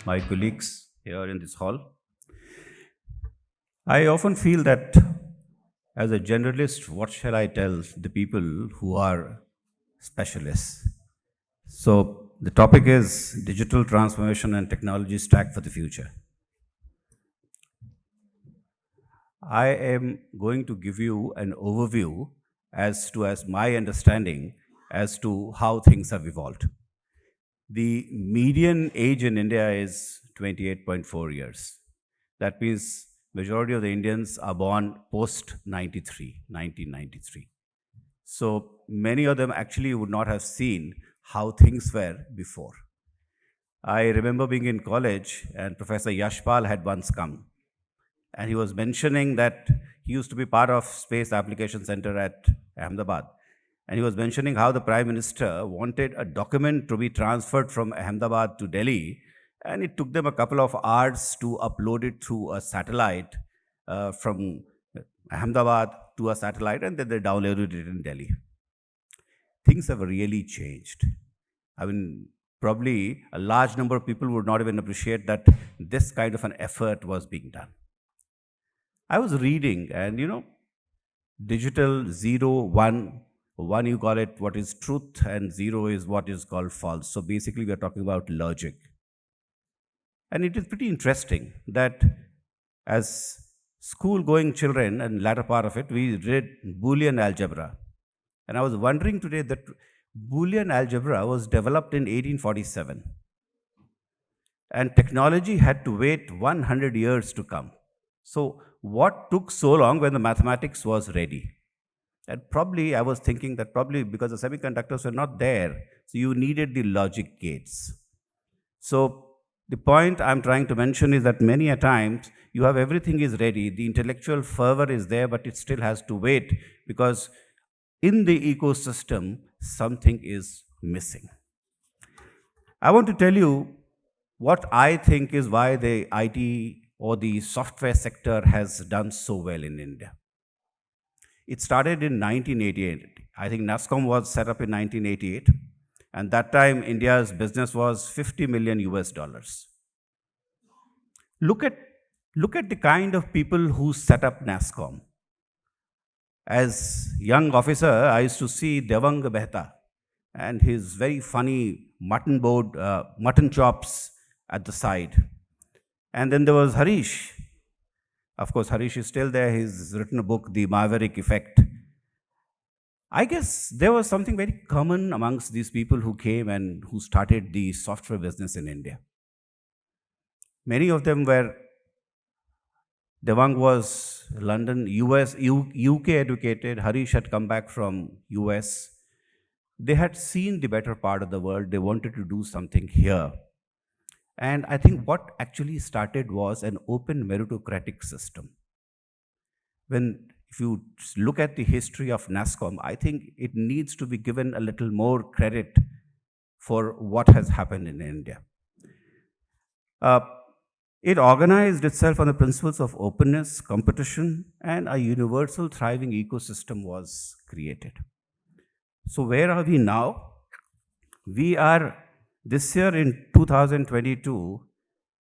my colleagues here in this hall. I often feel that as a generalist, what shall I tell the people who are specialists? So, the topic is digital transformation and technology stack for the future. I am going to give you an overview as my understanding as to how things have evolved. The median age in India is 28.4 years. That means majority of the Indians are born post 93, 1993. So many of them actually would not have seen how things were before. I remember being in college and Professor Yashpal had once come and he was mentioning that he used to be part of Space Application Center at Ahmedabad. And he was mentioning how the Prime Minister wanted a document to be transferred from Ahmedabad to Delhi, and it took them a couple of hours to upload it through a satellite from Ahmedabad to a satellite, and then they downloaded it in Delhi. Things have really changed. I mean, probably a large number of people would not even appreciate that this kind of an effort was being done. I was reading, and digital zero, one you call it what is truth, and zero is what is called false. So basically, we are talking about logic. And it is pretty interesting that as school going children, and latter part of it, we read Boolean algebra. And I was wondering today that Boolean algebra was developed in 1847, and technology had to wait 100 years to come. So, what took so long when the mathematics was ready? And probably I was thinking that probably because the semiconductors were not there, so you needed the logic gates. So the point I'm trying to mention is that many a times you have everything is ready, the intellectual fervor is there, but it still has to wait because in the ecosystem something is missing. I want to tell you what I think is why the IT or the software sector has done so well in India. It started in 1988. I think NASCOM was set up in 1988, and that time India's business was 50 million US dollars. Look at look at the kind of people who set up NASCOM. As young officer, I used to see Devang Behta and his very funny mutton chops at the side. And then there was Harish. Of course, Harish is still there. He's written a book, The Maverick Effect. I guess there was something very common amongst these people who came and who started the software business in India. Many of them were, Devang was London, US, UK educated. Harish had come back from US. They had seen the better part of the world. They wanted to do something here. And I think what actually started was an open meritocratic system. If you look at the history of NASCOM, I think it needs to be given a little more credit for what has happened in India. Uh, it organized itself on the principles of openness, competition, and a universal thriving ecosystem was created. So, where are we now? We are this year in 2022,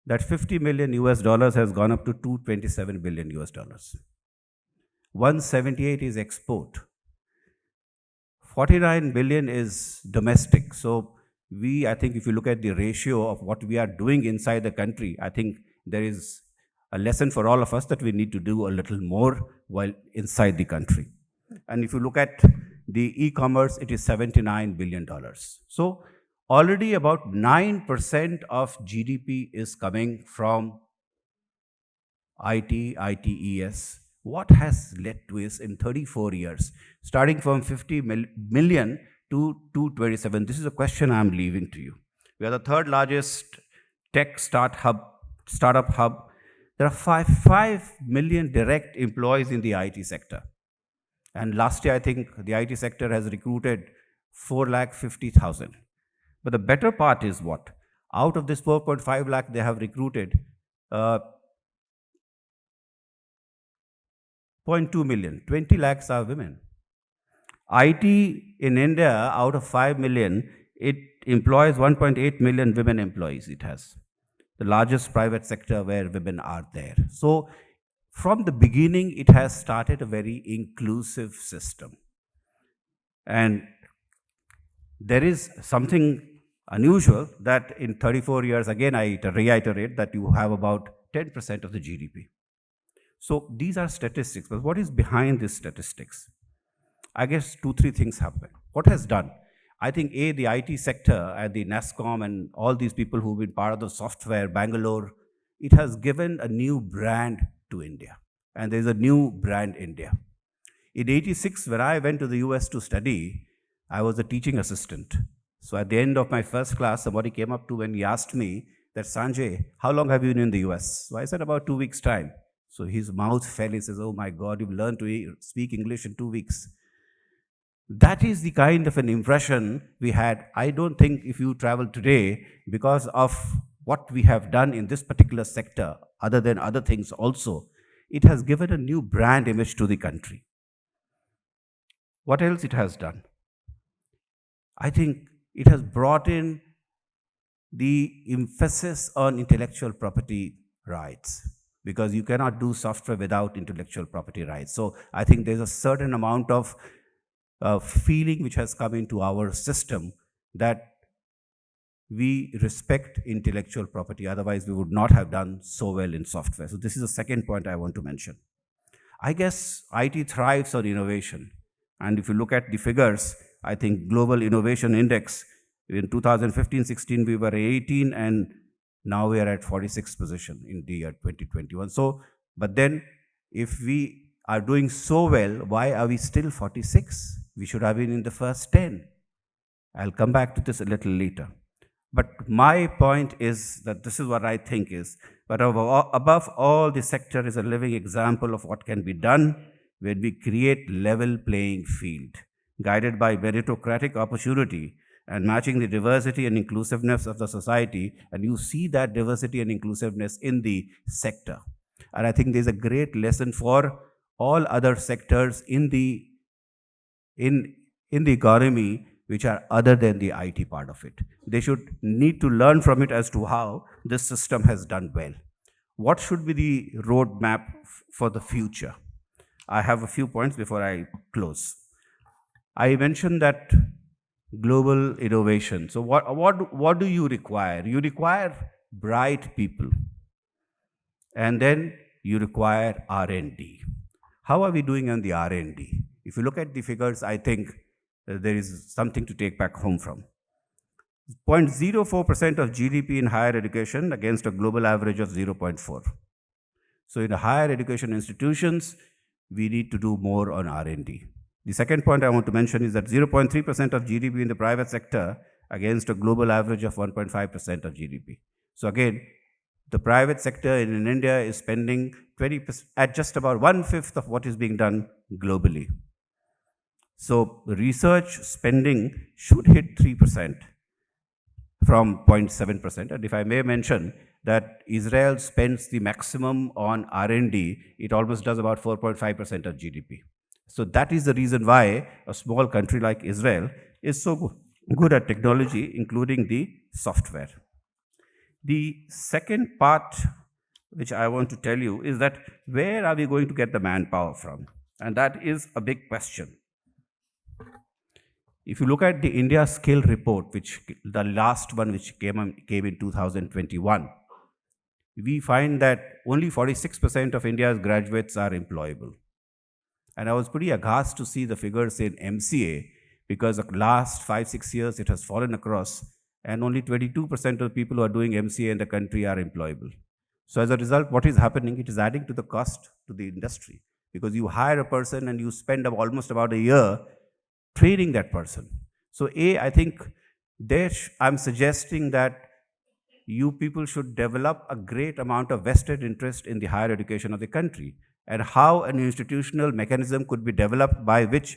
that 50 million US dollars has gone up to 227 billion US dollars. 178 is export. 49 billion is domestic. So I think if you look at the ratio of what we are doing inside the country, I think there is a lesson for all of us that we need to do a little more while inside the country. And if you look at the e-commerce, it is $79 billion. So already about 9% of GDP is coming from ITES. What has led to this in 34 years, starting from 50 million to 227? This is a question I'm leaving to you. We are the third largest tech startup hub. There are 5 million direct employees in the IT sector. And last year, I think the IT sector has recruited 450,000. But the better part is what? Out of this 4.5 lakh, they have recruited 0.2 million. 20 lakhs are women. IT in India, out of 5 million, it employs 1.8 million women employees. It has. the largest private sector where women are there. So, from the beginning, it has started a very inclusive system. And there is something unusual that in 34 years, again, I reiterate that you have about 10% of the GDP. So these are statistics, but what is behind these statistics? I guess two, three things happen. What has done? I think A, the IT sector and the NASCOM and all these people who've been part of the software, Bangalore, it has given a new brand to India. And there's a new brand India. In 86, when I went to the US to study, I was a teaching assistant. So at the end of my first class, somebody came up to me and he asked me that, Sanjay, how long have you been in the US? So I said, about 2 weeks' time. So his mouth fell. He says, oh my God, you've learned to speak English in 2 weeks. That is the kind of an impression we had. I don't think if you travel today, because of what we have done in this particular sector, other than other things also, it has given a new brand image to the country. What else it has done? I think it has brought in the emphasis on intellectual property rights, because you cannot do software without intellectual property rights. So I think there's a certain amount of feeling which has come into our system that we respect intellectual property. Otherwise, we would not have done so well in software. So this is the second point I want to mention. I guess IT thrives on innovation. And if you look at the figures, I think Global Innovation Index, in 2015-16, we were 18, and now we are at 46th position in the year 2021. So, but then if we are doing so well, why are we still 46? We should have been in the first 10. I'll come back to this a little later. But my point is that this is what I think is, but above all, the sector is a living example of what can be done when we create level playing field, guided by meritocratic opportunity and matching the diversity and inclusiveness of the society. And you see that diversity and inclusiveness in the sector. And I think there's a great lesson for all other sectors in the economy which are other than the IT part of it. They should need to learn from it as to how this system has done well. What should be the roadmap for the future? I have a few points before I close. I mentioned that global innovation. So what do you require? You require bright people, and then you require R&D. How are we doing on the R&D? If you look at the figures, I think there is something to take back home from. 0.04% of GDP in higher education against a global average of 0.4. So in the higher education institutions, we need to do more on R&D. The second point I want to mention is that 0.3% of GDP in the private sector against a global average of 1.5% of GDP. So again, the private sector in India is spending 20% at just about 1/5 of what is being done globally. So research spending should hit 3% from 0.7%. And if I may mention that Israel spends the maximum on R&D, it almost does about 4.5% of GDP. So that is the reason why a small country like Israel is so good at technology, including the software. The second part which I want to tell you is that where are we going to get the manpower from? And that is a big question. If you look at the India Skill Report, which the last one which came in 2021, we find that only 46% of India's graduates are employable. And I was pretty aghast to see the figures in MCA, because the last 5-6 years it has fallen across, and only 22% of people who are doing MCA in the country are employable. So as a result, what is happening? It is adding to the cost to the industry, because you hire a person and you spend almost about a year training that person. So I think I'm suggesting that you people should develop a great amount of vested interest in the higher education of the country, and how an institutional mechanism could be developed by which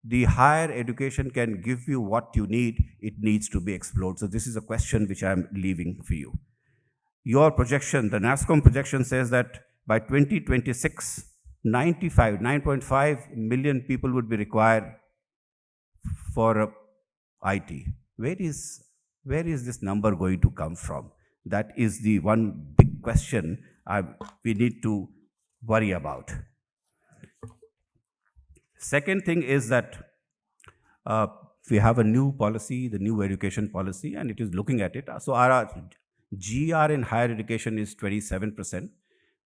the higher education can give you what you need. It needs to be explored. So this is a question which I'm leaving for you. Your projection, the NASCOM projection, says that by 2026, 9.5 million people would be required for IT. Where is this number going to come from? That is the one big question we need to worry about. Second thing is that uh, we have a new policy, the new education policy, and it is looking at it. So our GR in higher education is 27%.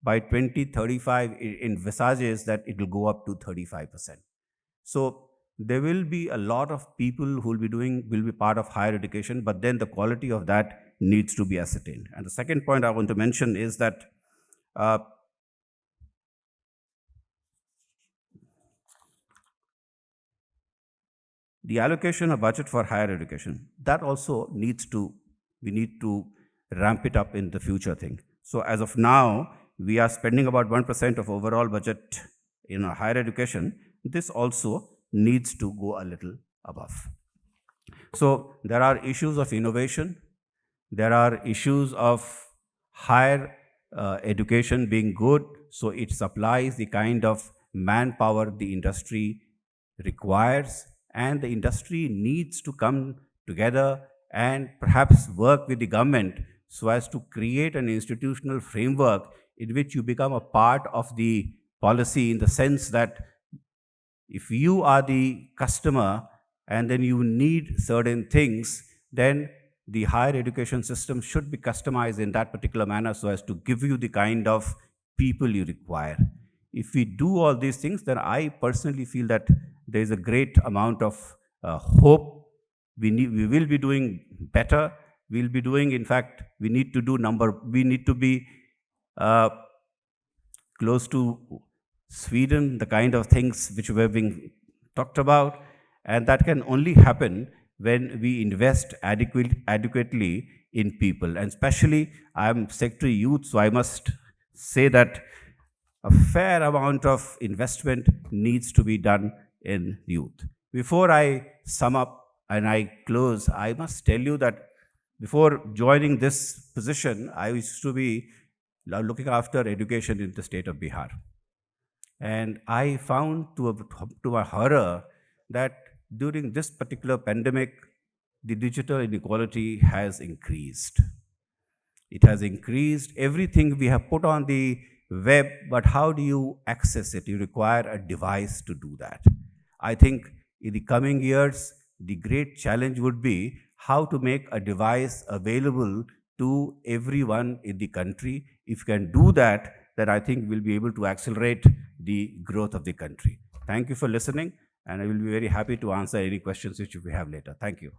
By 2035, it envisages that it will go up to 35%. So there will be a lot of people who will be part of higher education, but then the quality of that needs to be ascertained. And the second point I want to mention is that uh, the allocation of budget for higher education, that also we need to ramp it up in the future thing. So as of now, we are spending about 1% of overall budget in higher education. This also needs to go a little above. So there are issues of innovation, there are issues of higher education being good, so it supplies the kind of manpower the industry requires, and the industry needs to come together and perhaps work with the government so as to create an institutional framework in which you become a part of the policy, in the sense that if you are the customer and then you need certain things, then the higher education system should be customized in that particular manner so as to give you the kind of people you require. If we do all these things, then I personally feel that there is a great amount of hope. We will be doing better. We'll be doing, in fact, we need to be uh, close to Sweden, the kind of things which were being talked about, and that can only happen when we invest adequately in people. And especially, I'm Secretary Youth, so I must say that a fair amount of investment needs to be done in youth. Before I sum up and I close, I must tell you that before joining this position, I used to be looking after education in the state of Bihar. And I found to my horror that during this particular pandemic, the digital inequality has increased. It has increased. Everything we have put on the web, but how do you access it? You require a device to do that. I think in the coming years, the great challenge would be how to make a device available to everyone in the country. If you can do that, then I think we'll be able to accelerate the growth of the country. Thank you for listening, and I will be very happy to answer any questions which you may have later. Thank you.